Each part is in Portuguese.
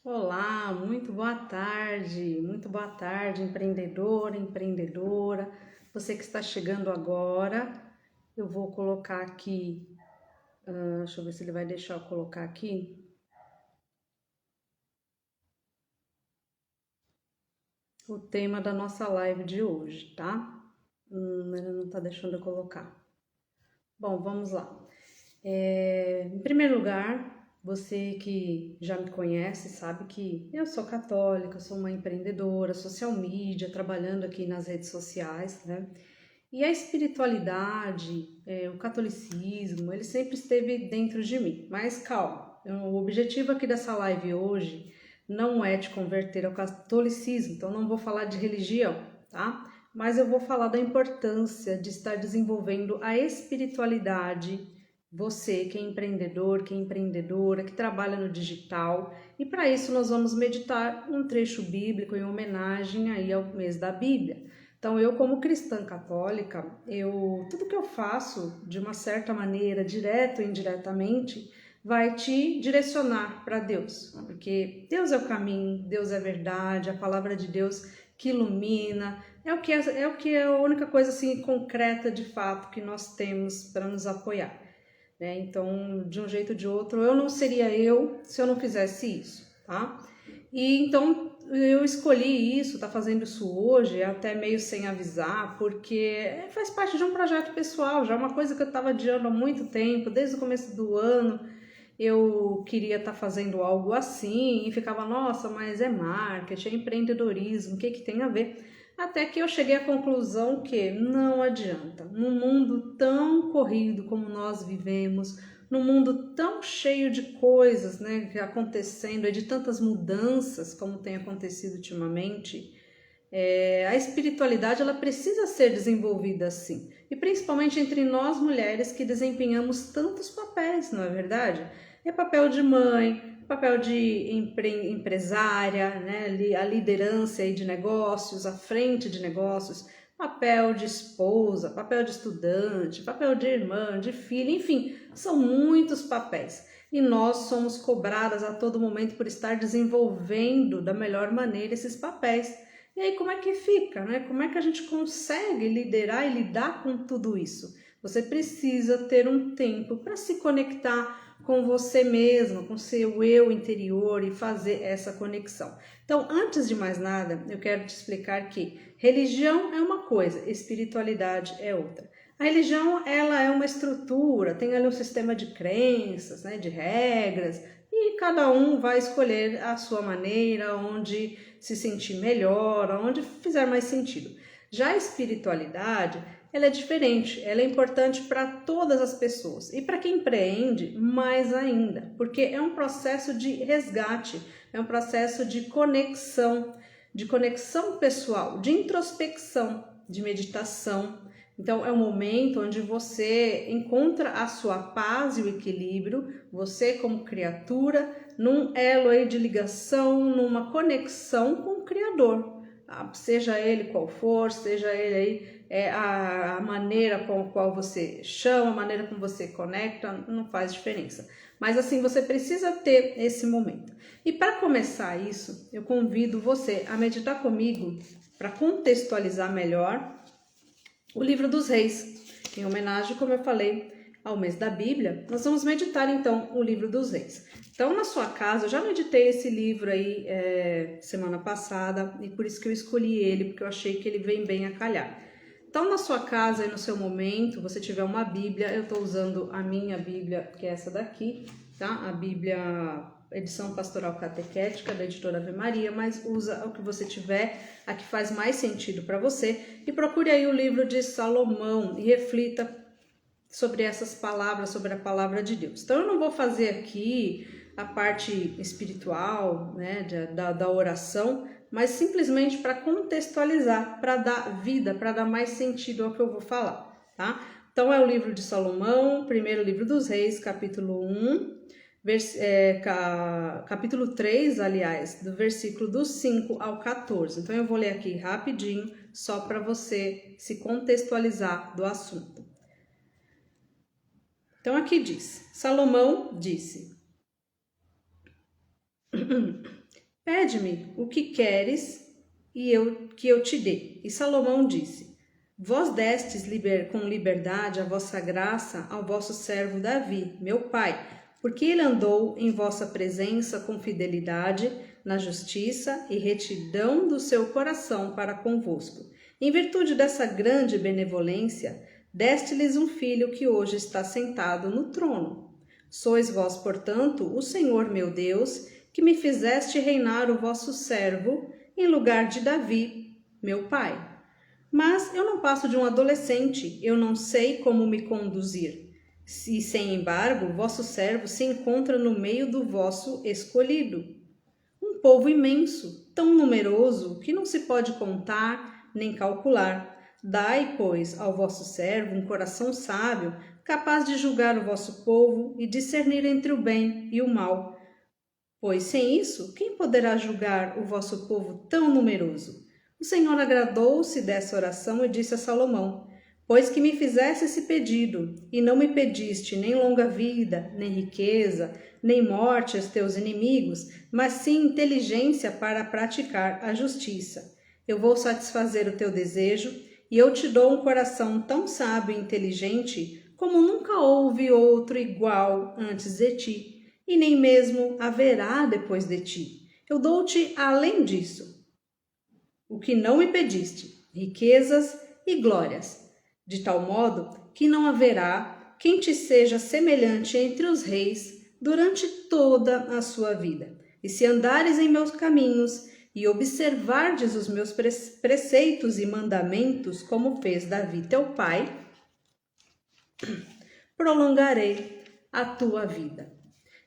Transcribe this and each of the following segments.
Olá, muito boa tarde, empreendedora, empreendedora. Você que está chegando agora, eu vou colocar aqui, deixa eu ver se ele vai deixar eu colocar aqui, o tema da nossa live de hoje, tá? Ele não está deixando eu colocar. Bom, vamos lá. Em primeiro lugar, você que já me conhece sabe que eu sou católica, sou uma empreendedora, social media, trabalhando aqui nas redes sociais, né? E a espiritualidade, o catolicismo, ele sempre esteve dentro de mim. Mas calma, o objetivo aqui dessa live hoje não é te converter ao catolicismo, então não vou falar de religião, tá? Mas eu vou falar da importância de estar desenvolvendo a espiritualidade. Você que é empreendedor, que é empreendedora, que trabalha no digital, e para isso nós vamos meditar um trecho bíblico em homenagem aí ao mês da Bíblia. Então, eu como cristã católica, tudo que eu faço, de uma certa maneira, direto ou indiretamente, vai te direcionar para Deus, porque Deus é o caminho, Deus é a verdade, a palavra de Deus que ilumina, é a única coisa assim concreta de fato que nós temos para nos apoiar, né? Então, de um jeito ou de outro, eu não seria eu se eu não fizesse isso, tá? E então eu escolhi isso, tá fazendo isso hoje, até meio sem avisar, porque faz parte de um projeto pessoal, já é uma coisa que eu estava adiando há muito tempo, desde o começo do ano. Eu queria estar fazendo algo assim e ficava, nossa, mas é marketing, é empreendedorismo, o que que tem a ver? Até que eu cheguei à conclusão que não adianta. Num mundo tão corrido como nós vivemos, num mundo tão cheio de coisas, né, acontecendo, e de tantas mudanças como tem acontecido ultimamente, a espiritualidade ela precisa ser desenvolvida assim. E principalmente entre nós mulheres que desempenhamos tantos papéis, não é verdade? É papel de mãe, papel de empresária, né? A liderança aí de negócios, a frente de negócios, papel de esposa, papel de estudante, papel de irmã, de filha, enfim, são muitos papéis. E nós somos cobradas a todo momento por estar desenvolvendo da melhor maneira esses papéis. E aí, como é que fica, né? Como é que a gente consegue liderar e lidar com tudo isso? Você precisa ter um tempo para se conectar com você mesma, com seu eu interior e fazer essa conexão. Então, antes de mais nada, eu quero te explicar que religião é uma coisa, espiritualidade é outra. A religião, ela é uma estrutura, tem ali um sistema de crenças, né, de regras, e cada um vai escolher a sua maneira, onde se sentir melhor, onde fizer mais sentido. Já a espiritualidade, ela é diferente, ela é importante para todas as pessoas e para quem empreende mais ainda, porque é um processo de resgate, é um processo de conexão pessoal, de introspecção, de meditação. Então é um momento onde você encontra a sua paz e o equilíbrio, você como criatura, num elo aí de ligação, numa conexão com o Criador, seja ele qual for, seja ele aí a maneira com a qual você chama, a maneira como você conecta, não faz diferença. Mas assim, você precisa ter esse momento. E para começar isso, eu convido você a meditar comigo para contextualizar melhor o Livro dos Reis. Em homenagem, como eu falei, ao mês da Bíblia, nós vamos meditar então o Livro dos Reis. Então, na sua casa, eu já meditei esse livro aí semana passada e por isso que eu escolhi ele, porque eu achei que ele vem bem a calhar. Então, na sua casa e no seu momento, você tiver uma Bíblia, eu estou usando a minha Bíblia, que é essa daqui, tá? A Bíblia edição pastoral catequética da editora Ave Maria, mas usa o que você tiver, a que faz mais sentido para você, e procure aí o livro de Salomão e reflita sobre essas palavras, sobre a palavra de Deus. Então eu não vou fazer aqui a parte espiritual, né, da oração, mas simplesmente para contextualizar, para dar vida, para dar mais sentido ao que eu vou falar, tá? Então é o livro de Salomão, primeiro livro dos Reis, capítulo 1, capítulo 3, aliás, do versículo do 5 ao 14. Então eu vou ler aqui rapidinho, só para você se contextualizar do assunto. Então aqui diz, Salomão disse, Pede-me o que queres que eu te dê. E Salomão disse: Vós destes com liberdade a vossa graça ao vosso servo Davi, meu pai, porque ele andou em vossa presença com fidelidade, na justiça e retidão do seu coração para convosco. Em virtude dessa grande benevolência, deste-lhes um filho que hoje está sentado no trono. Sois vós, portanto, o Senhor meu Deus, que me fizeste reinar o vosso servo em lugar de Davi, meu pai. Mas eu não passo de um adolescente, eu não sei como me conduzir. E, sem embargo, vosso servo se encontra no meio do vosso escolhido. Um povo imenso, tão numeroso, que não se pode contar nem calcular. Dai, pois, ao vosso servo um coração sábio, capaz de julgar o vosso povo e discernir entre o bem e o mal. Pois sem isso, quem poderá julgar o vosso povo tão numeroso? O Senhor agradou-se dessa oração e disse a Salomão: Pois que me fizeste esse pedido, e não me pediste nem longa vida, nem riqueza, nem morte aos teus inimigos, mas sim inteligência para praticar a justiça. Eu vou satisfazer o teu desejo, e eu te dou um coração tão sábio e inteligente como nunca houve outro igual antes de ti, e nem mesmo haverá depois de ti. Eu dou-te além disso, o que não me pediste, riquezas e glórias, de tal modo que não haverá quem te seja semelhante entre os reis durante toda a sua vida. E se andares em meus caminhos e observardes os meus preceitos e mandamentos, como fez Davi teu pai, prolongarei a tua vida.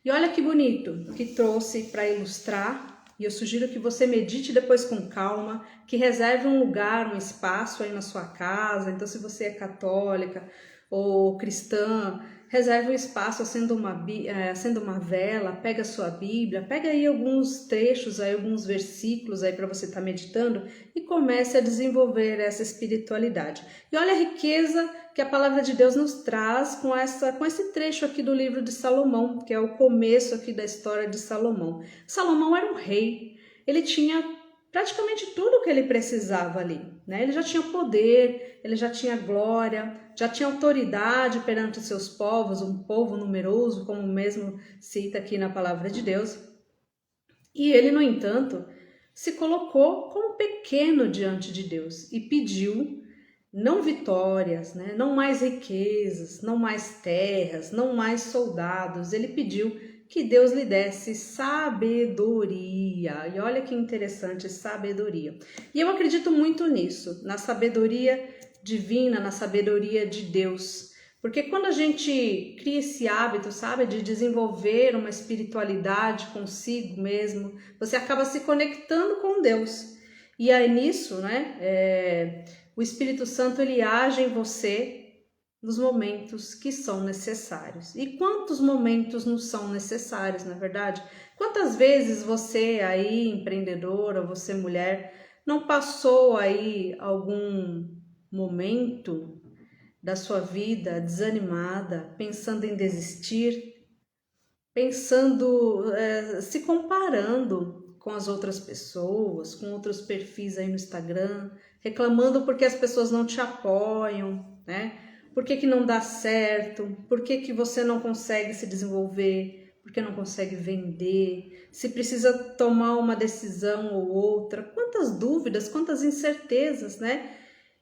E olha que bonito que trouxe para ilustrar, e eu sugiro que você medite depois com calma, que reserve um lugar, um espaço aí na sua casa. Então, se você é católica ou cristã, reserve um espaço acenda uma vela, pega a sua Bíblia, pega aí alguns trechos, aí, alguns versículos aí para você estar meditando e comece a desenvolver essa espiritualidade. E olha a riqueza que a palavra de Deus nos traz com esse trecho aqui do livro de Salomão, que é o começo aqui da história de Salomão. Salomão era um rei, ele tinha praticamente tudo o que ele precisava ali, né? Ele já tinha poder, ele já tinha glória, já tinha autoridade perante os seus povos, um povo numeroso, como mesmo cita aqui na palavra de Deus. E ele, no entanto, se colocou como pequeno diante de Deus e pediu não vitórias, né? Não mais riquezas, não mais terras, não mais soldados. Ele pediu que Deus lhe desse sabedoria. E olha que interessante, sabedoria. E eu acredito muito nisso, na sabedoria divina, na sabedoria de Deus. Porque quando a gente cria esse hábito, sabe, de desenvolver uma espiritualidade consigo mesmo, você acaba se conectando com Deus. E aí nisso, né, o Espírito Santo, ele age em você nos momentos que são necessários. E quantos momentos não são necessários, na verdade? Quantas vezes você aí, empreendedora, você mulher, não passou aí algum momento da sua vida desanimada, pensando em desistir, pensando, se comparando com as outras pessoas, com outros perfis aí no Instagram, reclamando porque as pessoas não te apoiam, né? Por que não dá certo? Por que você não consegue se desenvolver? Por que não consegue vender? Se precisa tomar uma decisão ou outra? Quantas dúvidas, quantas incertezas, né?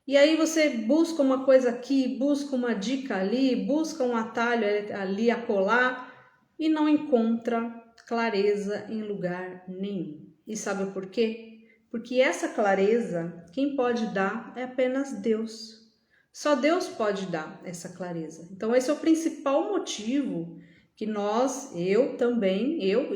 E aí você busca uma coisa aqui, busca uma dica ali, busca um atalho ali, acolá, e não encontra clareza em lugar nenhum. E sabe por quê? Porque essa clareza, quem pode dar é apenas Deus. Só Deus pode dar essa clareza. Então esse é o principal motivo que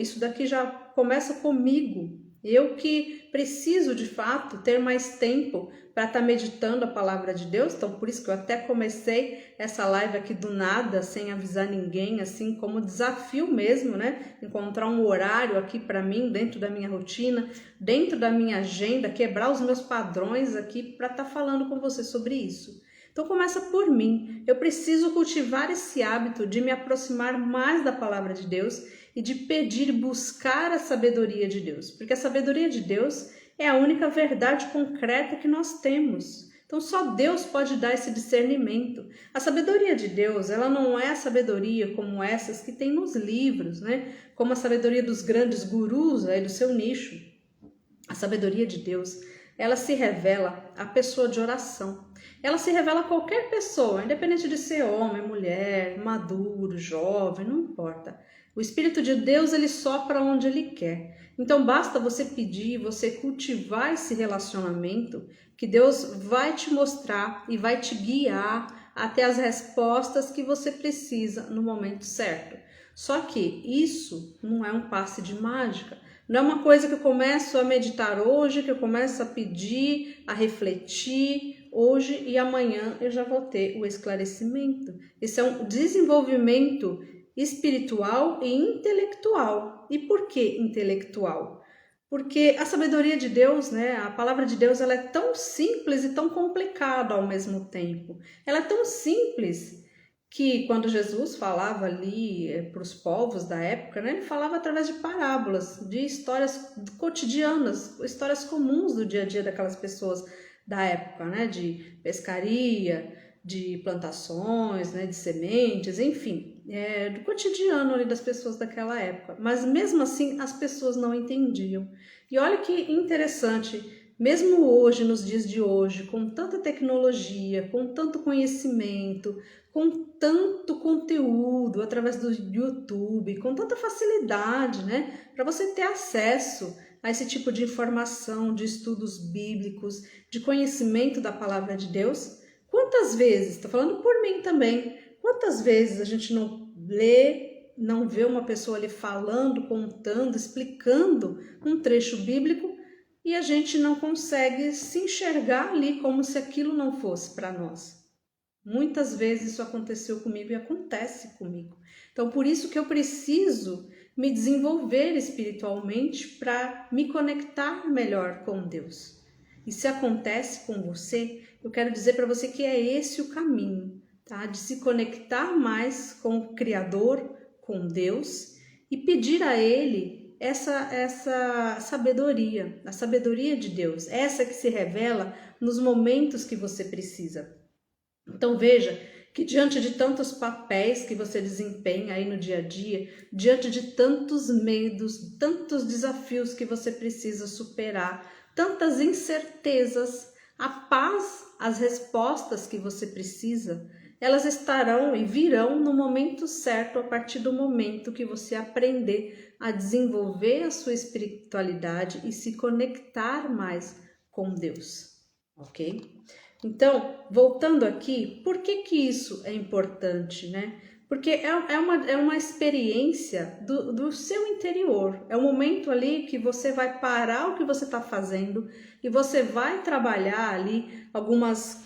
isso daqui já começa comigo. Eu que preciso de fato ter mais tempo para estar meditando a palavra de Deus. Então por isso que eu até comecei essa live aqui do nada, sem avisar ninguém, assim como desafio mesmo, né? Encontrar um horário aqui para mim, dentro da minha rotina, dentro da minha agenda, quebrar os meus padrões aqui para estar falando com você sobre isso. Então começa por mim. Eu preciso cultivar esse hábito de me aproximar mais da palavra de Deus e de pedir e buscar a sabedoria de Deus, porque a sabedoria de Deus é a única verdade concreta que nós temos. Então só Deus pode dar esse discernimento. A sabedoria de Deus, ela não é a sabedoria como essas que tem nos livros, né? Como a sabedoria dos grandes gurus aí do seu nicho. A sabedoria de Deus, ela se revela à pessoa de oração. Ela se revela a qualquer pessoa, independente de ser homem, mulher, maduro, jovem, não importa. O Espírito de Deus, ele sopra onde ele quer. Então basta você pedir, você cultivar esse relacionamento, que Deus vai te mostrar e vai te guiar até as respostas que você precisa no momento certo. Só que isso não é um passe de mágica. Não é uma coisa que eu começo a meditar hoje, que eu começo a pedir, a refletir hoje e amanhã eu já vou ter o esclarecimento. Esse é um desenvolvimento espiritual e intelectual. E por que intelectual? Porque a sabedoria de Deus, né, a palavra de Deus, ela é tão simples e tão complicada ao mesmo tempo. Ela é tão simples que quando Jesus falava ali para os povos da época, né, ele falava através de parábolas, de histórias cotidianas, histórias comuns do dia a dia daquelas pessoas da época, né, de pescaria, de plantações, né, de sementes, enfim, do cotidiano ali das pessoas daquela época. Mas mesmo assim as pessoas não entendiam. E olha que interessante, mesmo hoje, nos dias de hoje, com tanta tecnologia, com tanto conhecimento, com tanto conteúdo através do YouTube, com tanta facilidade, né, para você ter acesso a esse tipo de informação, de estudos bíblicos, de conhecimento da palavra de Deus. Quantas vezes, estou falando por mim também, quantas vezes a gente não lê, não vê uma pessoa ali falando, contando, explicando um trecho bíblico e a gente não consegue se enxergar ali como se aquilo não fosse para nós. Muitas vezes isso aconteceu comigo e acontece comigo. Então, por isso que eu preciso me desenvolver espiritualmente para me conectar melhor com Deus. E se acontece com você, eu quero dizer para você que é esse o caminho, tá? De se conectar mais com o Criador, com Deus, e pedir a Ele essa sabedoria, a sabedoria de Deus, essa que se revela nos momentos que você precisa. Então veja que diante de tantos papéis que você desempenha aí no dia a dia, diante de tantos medos, tantos desafios que você precisa superar, tantas incertezas, a paz, as respostas que você precisa, elas estarão e virão no momento certo, a partir do momento que você aprender a desenvolver a sua espiritualidade e se conectar mais com Deus, ok? Então, voltando aqui, por que isso é importante, né? Porque é uma experiência do seu interior. É um momento ali que você vai parar o que você está fazendo e você vai trabalhar ali alguns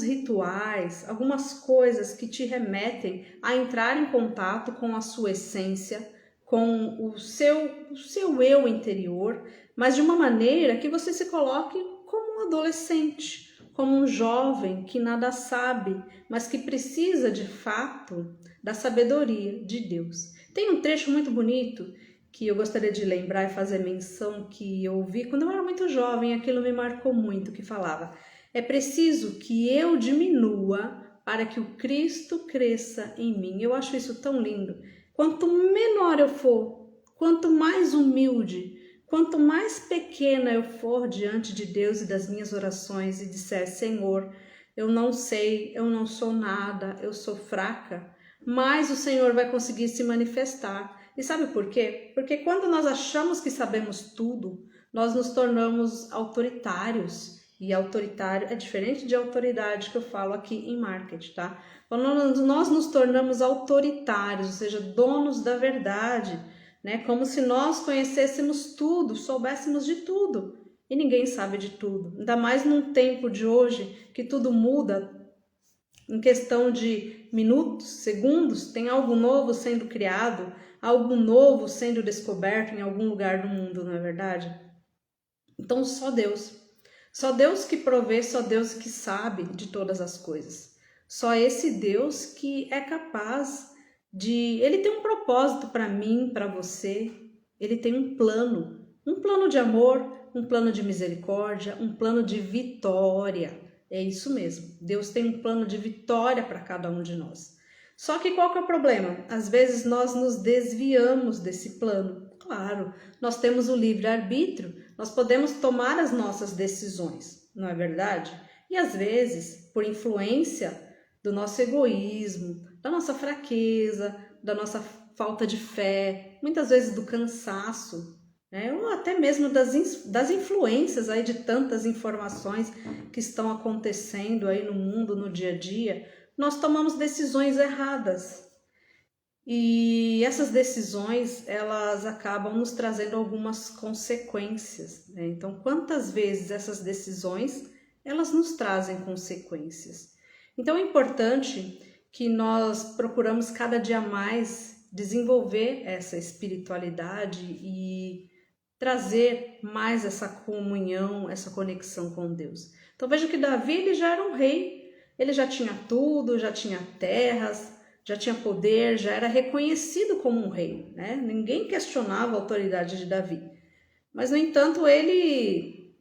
rituais, algumas coisas que te remetem a entrar em contato com a sua essência, com o seu eu interior, mas de uma maneira que você se coloque como um adolescente, como um jovem que nada sabe, mas que precisa de fato da sabedoria de Deus. Tem um trecho muito bonito que eu gostaria de lembrar e fazer menção, que eu ouvi quando eu era muito jovem, aquilo me marcou muito, que falava: é preciso que eu diminua para que o Cristo cresça em mim. Eu acho isso tão lindo. Quanto menor eu for, quanto mais humilde, quanto mais pequena eu for diante de Deus e das minhas orações e disser: Senhor, eu não sei, eu não sou nada, eu sou fraca, mais o Senhor vai conseguir se manifestar. E sabe por quê? Porque quando nós achamos que sabemos tudo, nós nos tornamos autoritários. E autoritário é diferente de autoridade que eu falo aqui em marketing, tá? Quando nós nos tornamos autoritários, ou seja, donos da verdade, né? Como se nós conhecêssemos tudo, soubéssemos de tudo. E ninguém sabe de tudo. Ainda mais num tempo de hoje que tudo muda em questão de minutos, segundos, tem algo novo sendo criado, algo novo sendo descoberto em algum lugar do mundo, não é verdade? Então só Deus Só Deus que provê, só Deus que sabe de todas as coisas. Só esse Deus que é capaz de... Ele tem um propósito para mim, para você. Ele tem um plano de amor, um plano de misericórdia, um plano de vitória. É isso mesmo. Deus tem um plano de vitória para cada um de nós. Só que qual que é o problema? Às vezes nós nos desviamos desse plano. Claro, nós temos o livre-arbítrio, nós podemos tomar as nossas decisões, não é verdade? E às vezes, por influência do nosso egoísmo, da nossa fraqueza, da nossa falta de fé, muitas vezes do cansaço, né? Ou até mesmo das influências aí de tantas informações que estão acontecendo aí no mundo, no dia a dia, nós tomamos decisões erradas. E essas decisões, elas acabam nos trazendo algumas consequências, né? Então, quantas vezes essas decisões, elas nos trazem consequências? Então, é importante que nós procuramos cada dia mais desenvolver essa espiritualidade e trazer mais essa comunhão, essa conexão com Deus. Então, veja que Davi, ele já era um rei, ele já tinha tudo, já tinha terras, já tinha poder, já era reconhecido como um rei, né? Ninguém questionava a autoridade de Davi. Mas, no entanto, ele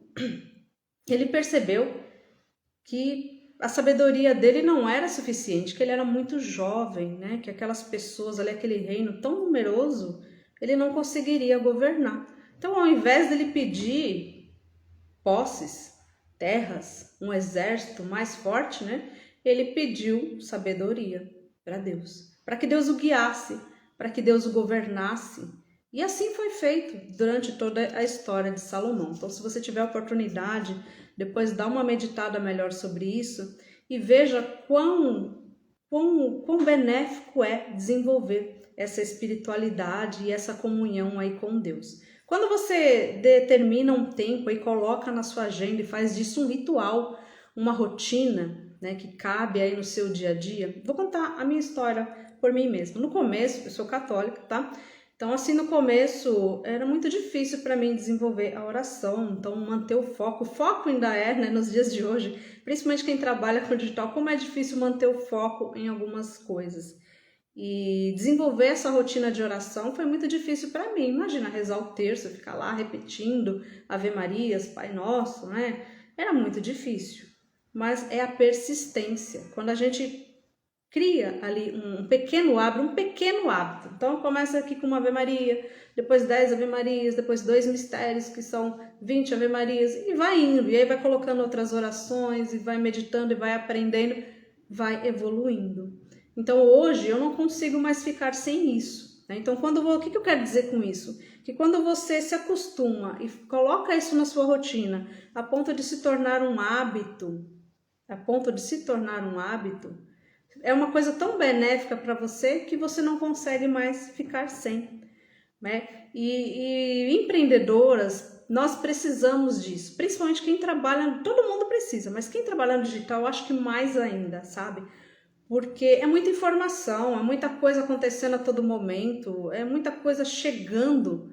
percebeu que a sabedoria dele não era suficiente, que ele era muito jovem, né? Que aquelas pessoas ali, aquele reino tão numeroso, ele não conseguiria governar. Então, ao invés dele pedir posses, terras, um exército mais forte, né? Ele pediu sabedoria para Deus, para que Deus o guiasse, para que Deus o governasse. E assim foi feito durante toda a história de Salomão. Então, se você tiver a oportunidade, depois dá uma meditada melhor sobre isso e veja quão benéfico é desenvolver essa espiritualidade e essa comunhão aí com Deus. Quando você determina um tempo e coloca na sua agenda e faz disso um ritual, uma rotina, né, que cabe aí no seu dia a dia. Vou contar a minha história por mim mesma. No começo, eu sou católica, tá? Então, assim, no começo era muito difícil para mim desenvolver a oração, então manter o foco. O foco ainda é, né, nos dias de hoje, principalmente quem trabalha com digital, como é difícil manter o foco em algumas coisas. E desenvolver essa rotina de oração foi muito difícil para mim. Imagina rezar o terço, ficar lá repetindo Ave Marias, Pai Nosso, né? Era muito difícil. Mas é a persistência. Quando a gente cria ali um pequeno hábito. Então começa aqui com uma Ave Maria, depois 10 Ave Marias, depois 2 mistérios, que são 20 Ave Marias, e vai indo, e aí vai colocando outras orações, e vai meditando, e vai aprendendo, vai evoluindo. Então hoje eu não consigo mais ficar sem isso, né? Então o que eu quero dizer com isso? Que quando você se acostuma e coloca isso na sua rotina, a ponto de se tornar um hábito, é uma coisa tão benéfica para você que você não consegue mais ficar sem, né? E empreendedoras, nós precisamos disso, principalmente quem trabalha, todo mundo precisa, mas quem trabalha no digital, eu acho que mais ainda, sabe? Porque é muita informação, é muita coisa acontecendo a todo momento, é muita coisa chegando.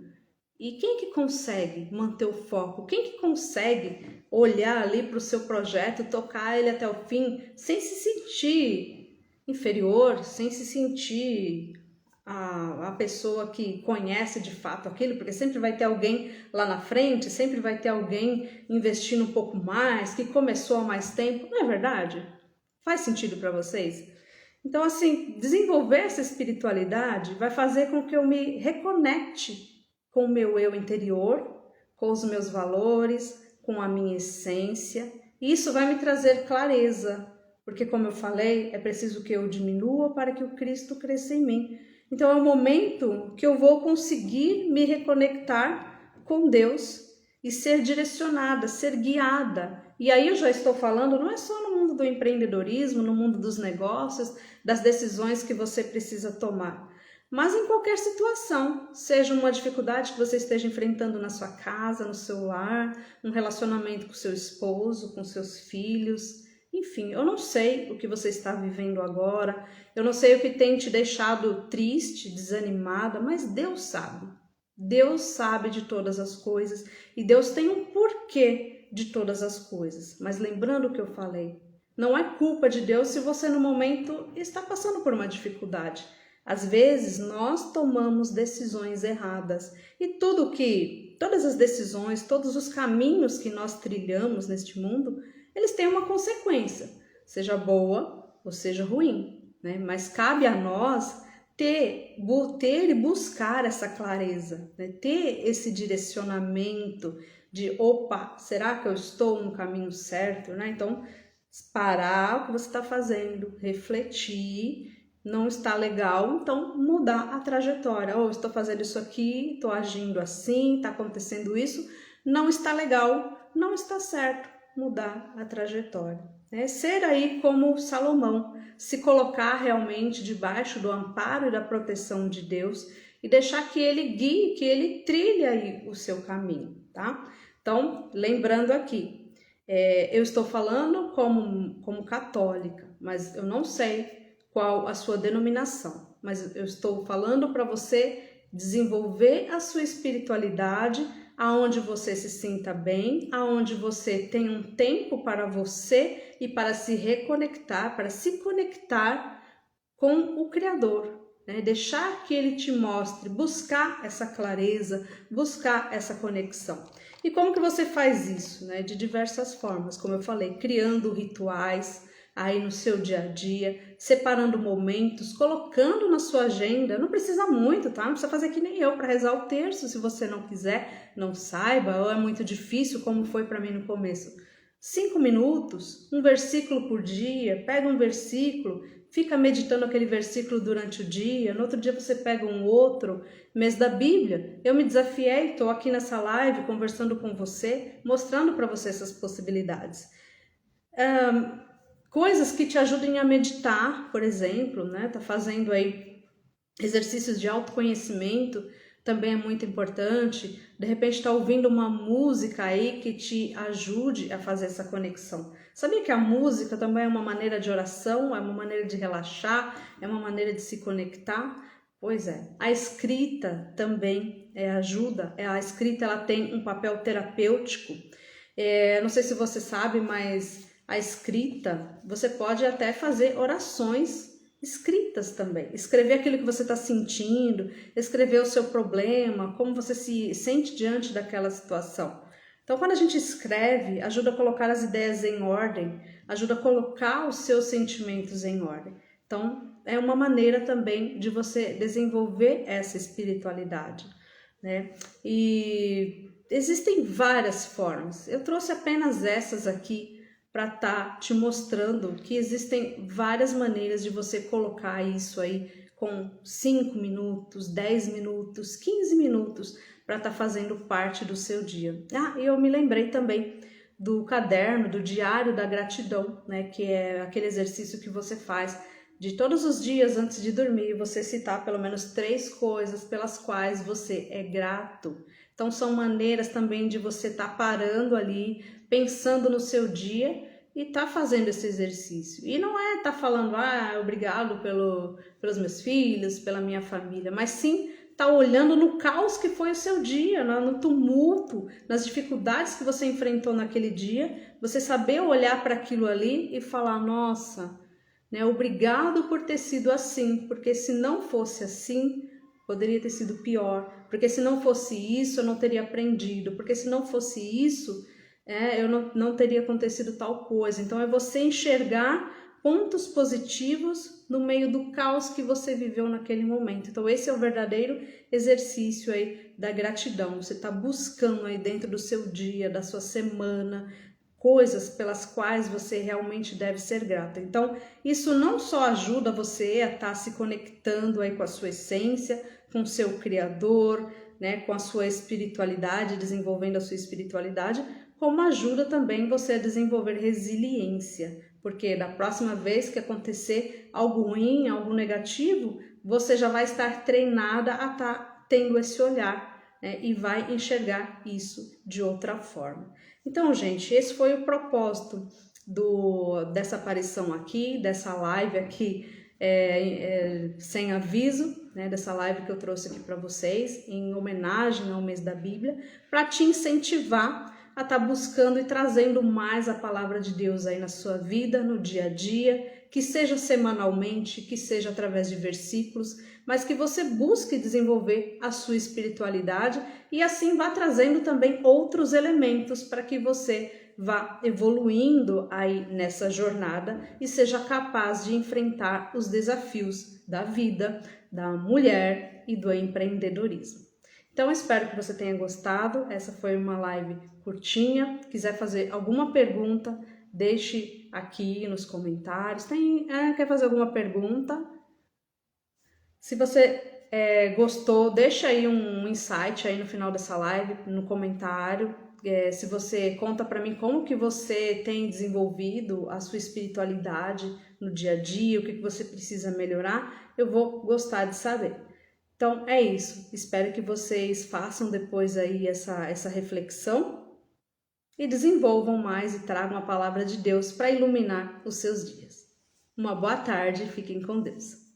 E quem que consegue manter o foco? Quem que consegue olhar ali para o seu projeto, tocar ele até o fim, sem se sentir inferior, sem se sentir a pessoa que conhece de fato aquilo? Porque sempre vai ter alguém lá na frente, sempre vai ter alguém investindo um pouco mais, que começou há mais tempo, não é verdade? Faz sentido para vocês? Então, assim, desenvolver essa espiritualidade vai fazer com que eu me reconecte com o meu eu interior, com os meus valores, com a minha essência. E isso vai me trazer clareza, porque, como eu falei, é preciso que eu diminua para que o Cristo cresça em mim. Então, é o momento que eu vou conseguir me reconectar com Deus e ser direcionada, ser guiada. E aí eu já estou falando, não é só no mundo do empreendedorismo, no mundo dos negócios, das decisões que você precisa tomar, mas em qualquer situação, seja uma dificuldade que você esteja enfrentando na sua casa, no seu lar, um relacionamento com seu esposo, com seus filhos, enfim, eu não sei o que você está vivendo agora, eu não sei o que tem te deixado triste, desanimada, mas Deus sabe. Deus sabe de todas as coisas e Deus tem um porquê de todas as coisas. Mas lembrando o que eu falei, não é culpa de Deus se você no momento está passando por uma dificuldade. Às vezes nós tomamos decisões erradas e todas as decisões, todos os caminhos que nós trilhamos neste mundo, eles têm uma consequência, seja boa ou seja ruim, né? Mas cabe a nós ter e buscar essa clareza, né? Ter esse direcionamento de, opa, será que eu estou no caminho certo, né? Então, parar o que você está fazendo, refletir, não está legal, então mudar a trajetória. Ou estou fazendo isso aqui, estou agindo assim, está acontecendo isso, não está legal, não está certo, mudar a trajetória. Ser aí como Salomão, se colocar realmente debaixo do amparo e da proteção de Deus e deixar que ele guie, que ele trilhe aí o seu caminho, tá? Então, lembrando aqui, eu estou falando como católica, mas eu não sei qual a sua denominação, mas eu estou falando para você desenvolver a sua espiritualidade, aonde você se sinta bem, aonde você tem um tempo para você e para se reconectar, para se conectar com o Criador, né? Deixar que Ele te mostre, buscar essa clareza, buscar essa conexão. E como que você faz isso, né? De diversas formas, como eu falei, criando rituais aí no seu dia a dia, separando momentos, colocando na sua agenda. Não precisa muito, tá? Não precisa fazer que nem eu para rezar o terço, se você não quiser, não saiba, ou é muito difícil, como foi para mim no começo. 5 minutos, um versículo por dia, pega um versículo, fica meditando aquele versículo durante o dia, no outro dia você pega um outro, mês da Bíblia. Eu me desafiei, estou aqui nessa live conversando com você, mostrando para você essas possibilidades. Coisas que te ajudem a meditar, por exemplo, né? Tá fazendo aí exercícios de autoconhecimento, também é muito importante. De repente está ouvindo uma música aí que te ajude a fazer essa conexão. Sabia que a música também é uma maneira de oração, é uma maneira de relaxar, é uma maneira de se conectar? Pois é. A escrita também ajuda. A escrita ela tem um papel terapêutico. Não sei se você sabe, mas a escrita, você pode até fazer orações escritas também. Escrever aquilo que você está sentindo, escrever o seu problema, como você se sente diante daquela situação. Então, quando a gente escreve, ajuda a colocar as ideias em ordem, ajuda a colocar os seus sentimentos em ordem. Então, é uma maneira também de você desenvolver essa espiritualidade, né? E existem várias formas. Eu trouxe apenas essas aqui para estar te mostrando que existem várias maneiras de você colocar isso aí com 5 minutos, 10 minutos, 15 minutos para estar fazendo parte do seu dia. E eu me lembrei também do caderno, do diário da gratidão, né, que é aquele exercício que você faz de todos os dias antes de dormir, você citar pelo menos 3 coisas pelas quais você é grato. Então são maneiras também de você estar parando ali, pensando no seu dia e tá fazendo esse exercício. E não é tá falando, obrigado pelos meus filhos, pela minha família, mas sim tá olhando no caos que foi o seu dia, no tumulto, nas dificuldades que você enfrentou naquele dia, você saber olhar para aquilo ali e falar, nossa, né, obrigado por ter sido assim, porque se não fosse assim, poderia ter sido pior, porque se não fosse isso, eu não teria aprendido, porque se não fosse isso, eu não teria acontecido tal coisa. Então é você enxergar pontos positivos no meio do caos que você viveu naquele momento. Então esse é o verdadeiro exercício aí da gratidão. Você está buscando aí dentro do seu dia, da sua semana, coisas pelas quais você realmente deve ser grata. Então isso não só ajuda você a estar se conectando aí com a sua essência, com o seu Criador, né, com a sua espiritualidade, desenvolvendo a sua espiritualidade, como ajuda também você a desenvolver resiliência, porque da próxima vez que acontecer algo ruim, algo negativo, você já vai estar treinada a estar tendo esse olhar, né, e vai enxergar isso de outra forma. Então, gente, esse foi o propósito dessa aparição aqui, dessa live aqui, sem aviso, né, dessa live que eu trouxe aqui para vocês, em homenagem ao mês da Bíblia, para te incentivar a estar buscando e trazendo mais a palavra de Deus aí na sua vida, no dia a dia, que seja semanalmente, que seja através de versículos, mas que você busque desenvolver a sua espiritualidade e assim vá trazendo também outros elementos para que você vá evoluindo aí nessa jornada e seja capaz de enfrentar os desafios da vida, da mulher e do empreendedorismo. Então, espero que você tenha gostado. Essa foi uma live curtinha. Quiser fazer alguma pergunta, deixe aqui nos comentários. Quer fazer alguma pergunta? Se você gostou, deixa aí um insight aí no final dessa live, no comentário. Se você conta para mim como que você tem desenvolvido a sua espiritualidade no dia a dia, o que você precisa melhorar, eu vou gostar de saber. Então é isso, espero que vocês façam depois aí essa reflexão e desenvolvam mais e tragam a palavra de Deus para iluminar os seus dias. Uma boa tarde, fiquem com Deus.